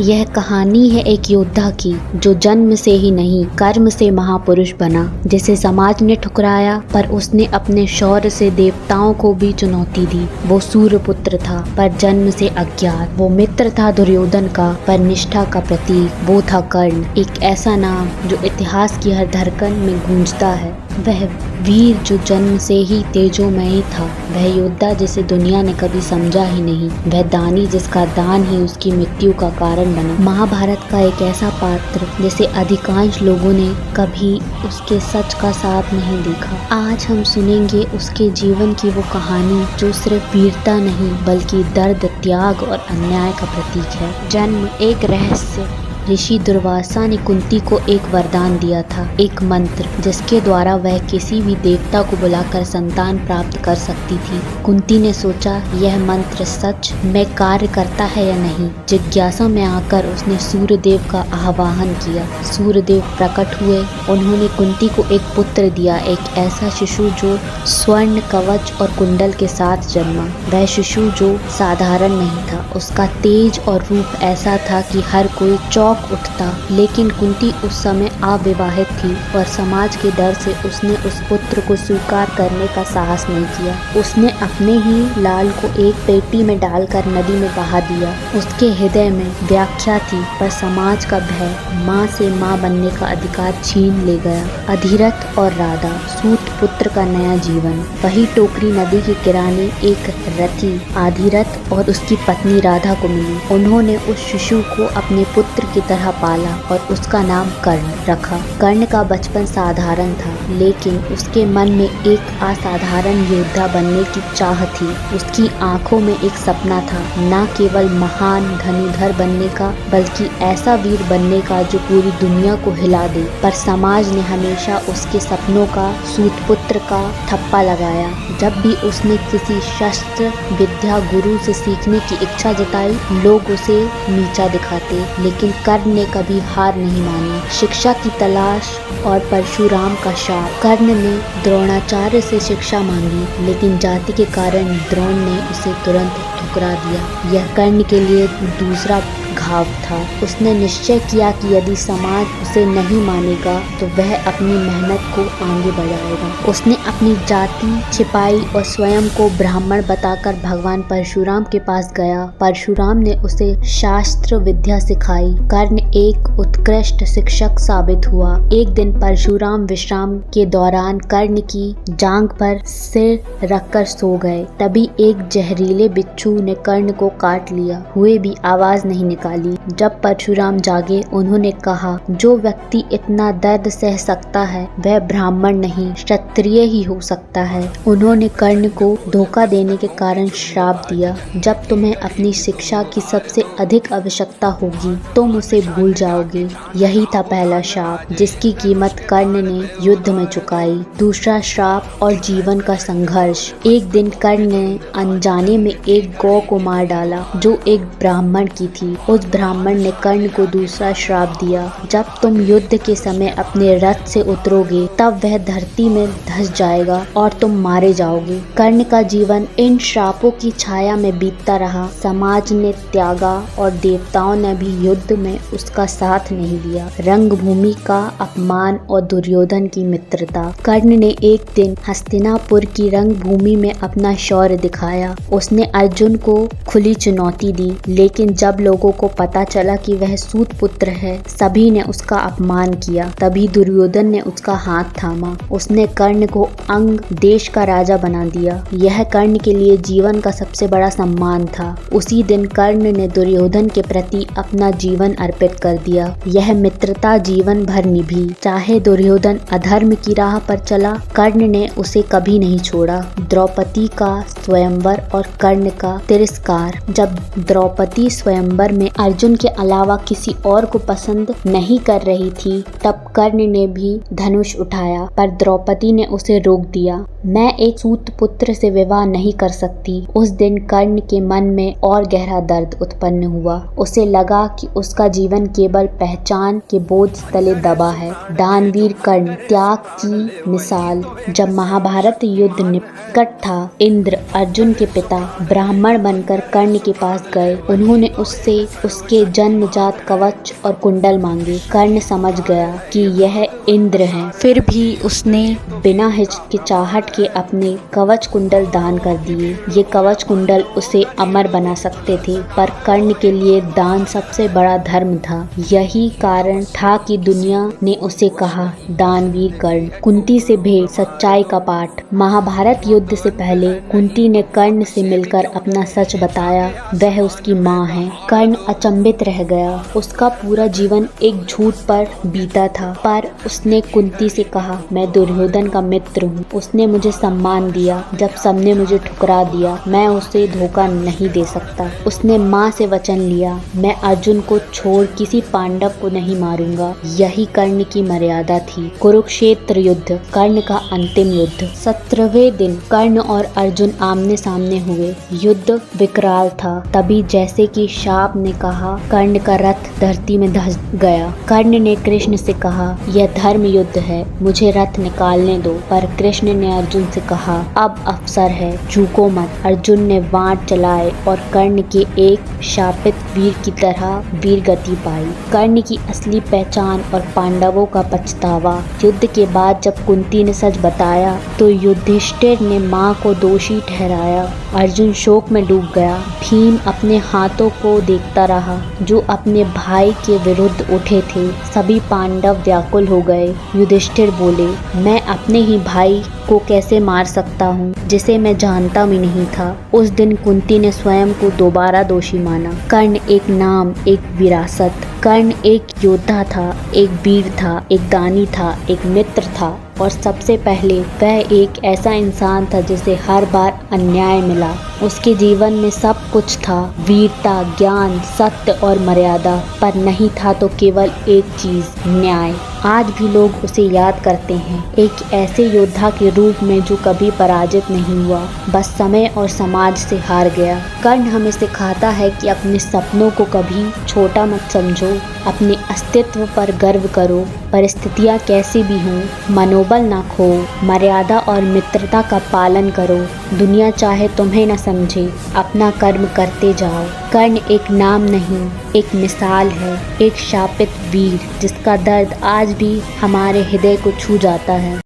यह कहानी है एक योद्धा की जो जन्म से ही नहीं कर्म से महापुरुष बना, जिसे समाज ने ठुकराया पर उसने अपने शौर्य से देवताओं को भी चुनौती दी। वो सूर्यपुत्र था पर जन्म से अज्ञात, वो मित्र था दुर्योधन का पर निष्ठा का प्रतीक। वो था कर्ण, एक ऐसा नाम जो इतिहास की हर धड़कन में गूंजता है। वह वीर जो जन्म से ही तेजोमय था, वह योद्धा जिसे दुनिया ने कभी समझा ही नहीं, वह दानी जिसका दान ही उसकी मृत्यु का कारण बना। महाभारत का एक ऐसा पात्र जिसे अधिकांश लोगों ने कभी उसके सच का साथ नहीं देखा। आज हम सुनेंगे उसके जीवन की वो कहानी जो सिर्फ वीरता नहीं बल्कि दर्द, त्याग और अन्याय का प्रतीक है। जन्म एक रहस्य। ऋषि दुर्वासा ने कुंती को एक वरदान दिया था, एक मंत्र जिसके द्वारा वह किसी भी देवता को बुलाकर संतान प्राप्त कर सकती थी। कुंती ने सोचा यह मंत्र सच में कार्य करता है या नहीं। जिज्ञासा में आकर उसने सूर्यदेव का आह्वान किया। सूर्यदेव प्रकट हुए। उन्होंने कुंती को एक पुत्र दिया, एक ऐसा शिशु जो स्वर्ण कवच और कुंडल के साथ जन्मा। वह शिशु जो साधारण नहीं था, उसका तेज और रूप ऐसा था कि हर कोई चौंक उठता। लेकिन कुंती उस समय अविवाहित थी और समाज के डर से उसने उस पुत्र को स्वीकार करने का साहस नहीं किया। उसने अपने ही लाल को एक पेटी में डालकर नदी में बहा दिया। उसके हृदय में व्याख्या थी पर समाज का भय माँ से माँ बनने का अधिकार छीन ले गया। अधिरथ और राधा, सूत पुत्र का नया जीवन। वही टोकरी नदी के किनारे एक रथी अधिरथ और उसकी पत्नी राधा को मिली। उन्होंने उस शिशु को अपने पुत्र की तरह पाला और उसका नाम कर्ण रखा। कर्ण का बचपन साधारण था, लेकिन उसके मन में एक असाधारण योद्धा बनने की चाह थी। उसकी आंखों में एक सपना था, न केवल महान धनुर्धर बनने का बल्कि ऐसा वीर बनने का जो पूरी दुनिया को हिला दे। पर समाज ने हमेशा उसके सपनों का सूतपुत्र का ठप्पा लगाया। जब भी उसने किसी शस्त्र विद्या गुरु से सीखने की इच्छा जताई, लोग उसे नीचा दिखाते, लेकिन कर्ण ने कभी हार नहीं मानी। शिक्षा की तलाश और परशुराम का शाप। कर्ण ने द्रोणाचार्य से शिक्षा मांगी, लेकिन जाति के कारण द्रोण ने उसे तुरंत ठुकरा दिया। यह कर्ण के लिए दूसरा घाव था। उसने निश्चय किया कि यदि समाज उसे नहीं मानेगा तो वह अपनी मेहनत को आगे बढ़ाएगा। उसने अपनी जाति छिपाई और स्वयं को ब्राह्मण बताकर भगवान परशुराम के पास गया। परशुराम ने उसे शास्त्र विद्या सिखाई। कर्ण एक उत्कृष्ट शिक्षक साबित हुआ। एक दिन परशुराम विश्राम के दौरान कर्ण की जांघ पर सिर रखकर सो गए। तभी एक जहरीले बिच्छू ने कर्ण को काट लिया। हुए भी आवाज नहीं निकाली। जब परशुराम जागे, उन्होंने कहा, जो व्यक्ति इतना दर्द सह सकता है वह ब्राह्मण नहीं क्षत्रिय ही हो सकता है। उन्होंने कर्ण को धोखा देने के कारण श्राप दिया। जब तुम्हें अपनी शिक्षा की सबसे अधिक आवश्यकता होगी तुम उसे भूल जाओगे। यही था पहला श्राप जिसकी कीमत कर्ण ने युद्ध में चुकाई। दूसरा श्राप और जीवन का संघर्ष। एक दिन कर्ण ने अनजाने में एक गौ को मार डाला जो एक ब्राह्मण की थी। उस ब्राह्मण ने कर्ण को दूसरा श्राप दिया, जब तुम युद्ध के समय अपने रथ से उतरोगे तब वह धरती में धंस जाएगा और तुम मारे जाओगे। कर्ण का जीवन इन श्रापों की छाया में बीतता रहा। समाज ने त्यागा और देवताओं ने भी युद्ध में उसका साथ नहीं दिया। रंगभूमि का अपमान और दुर्योधन की मित्रता। कर्ण ने एक दिन हस्तिनापुर की रंगभूमि में अपना शौर्य दिखाया। उसने अर्जुन को खुली चुनौती दी, लेकिन जब लोगों को पता चला कि वह सूत पुत्र है, सभी ने उसका अपमान किया। तभी दुर्योधन ने उसका हाथ थामा। उसने कर्ण को अंग देश का राजा बना दिया। यह कर्ण के लिए जीवन का सबसे बड़ा सम्मान था। उसी दिन कर्ण ने दुर्योधन के प्रति अपना जीवन अर्पित कर दिया। यह मित्रता जीवन भर निभी। चाहे दुर्योधन अधर्म की राह पर चला, कर्ण ने उसे कभी नहीं छोड़ा। द्रौपदी का स्वयंवर और कर्ण का तिरस्कार। जब द्रौपदी स्वयंवर में अर्जुन के अलावा किसी और को पसंद नहीं कर रही थी, तब कर्ण ने भी धनुष उठाया, पर द्रौपदी कुंती ने उसे रोक दिया। मैं एक सूत पुत्र से विवाह नहीं कर सकती। उस दिन कर्ण के मन में और गहरा दर्द उत्पन्न हुआ। उसे लगा कि उसका जीवन केवल पहचान के बोझ तले दबा है। दानवीर कर्ण, त्याग की मिसाल। जब महाभारत युद्ध निकट था, इंद्र अर्जुन के पिता ब्राह्मण बनकर कर्ण के पास गए। उन्होंने उससे उसके जन्मजात कवच और कुंडल मांगे। कर्ण समझ गया कि यह इंद्र हैं। फिर भी उसने बिना हिचकिचाहट के अपने कवच कुंडल दान कर दिए। ये कवच कुंडल उसे अमर बना सकते थे, पर कर्ण के लिए दान सबसे बड़ा धर्म था। यही कारण था कि दुनिया ने उसे कहा दानवीर कर्ण। कुंती से भेंट, सच्चाई का पाठ। महाभारत युद्ध से पहले कुंती ने कर्ण से मिलकर अपना सच बताया। वह उसकी माँ है। कर्ण अचंभित रह गया। उसका पूरा जीवन एक झूठ पर बीता था, पर उसने कुंती से कहा, मैं दुर्योधन का मित्र हूँ। उसने मुझे सम्मान दिया जब सबने मुझे ठुकरा दिया। मैं उसे धोखा नहीं दे सकता। उसने माँ से वचन लिया, मैं अर्जुन को छोड़ किसी पांडव को नहीं मारूंगा। यही कर्ण की मर्यादा थी। कुरुक्षेत्र युद्ध, कर्ण का अंतिम युद्ध। 17वें दिन कर्ण और अर्जुन आमने सामने हुए। युद्ध विकराल था। तभी जैसे कि शाप ने कहा, कर्ण का रथ धरती में धंस गया। कर्ण ने कृष्ण से कहा, यह धर्म युद्ध है, मुझे रथ निकालने दो। पर कृष्ण ने अर्जुन से कहा, अब अवसर है, चूको मत। अर्जुन ने बाण चलाए और कर्ण के एक शापित वीर की तरह वीर गति पाई। कर्ण की असली पहचान और पांडवों का पछतावा। युद्ध के बाद जब कुंती ने सच बताया तो युधिष्ठिर ने मां को दोषी ठहराया। अर्जुन शोक में डूब गया। भीम अपने हाथों को देखता रहा जो अपने भाई के विरुद्ध उठे थे। सभी पांडव व्याकुल हो गए। युधिष्ठिर बोले, मैं अपने ही भाई को कैसे मार सकता हूँ जिसे मैं जानता भी नहीं था। उस दिन कुंती ने स्वयं को दोबारा दोषी माना। कर्ण एक नाम, एक विरासत। कर्ण एक योद्धा था, एक वीर था, एक दानी था, एक मित्र था और सबसे पहले वह एक ऐसा इंसान था जिसे हर बार अन्याय मिला। उसके जीवन में सब कुछ था, वीरता, ज्ञान, सत्य और मर्यादा, पर नहीं था तो केवल एक चीज, न्याय। आज भी लोग उसे याद करते हैं, एक ऐसे योद्धा के रूप में जो कभी पराजित नहीं हुआ, बस समय और समाज से हार गया। कर्ण हमें सिखाता है कि अपने सपनों को कभी छोटा मत समझो, अपने अस्तित्व पर गर्व करो, परिस्थितियाँ कैसी भी हों, मनोबल ना खो, मर्यादा और मित्रता का पालन करो। दुनिया चाहे तुम्हें न समझे, अपना कर्म करते जाओ। कर्ण एक नाम नहीं, एक मिसाल है, एक शापित वीर जिसका दर्द आज भी हमारे हृदय को छू जाता है।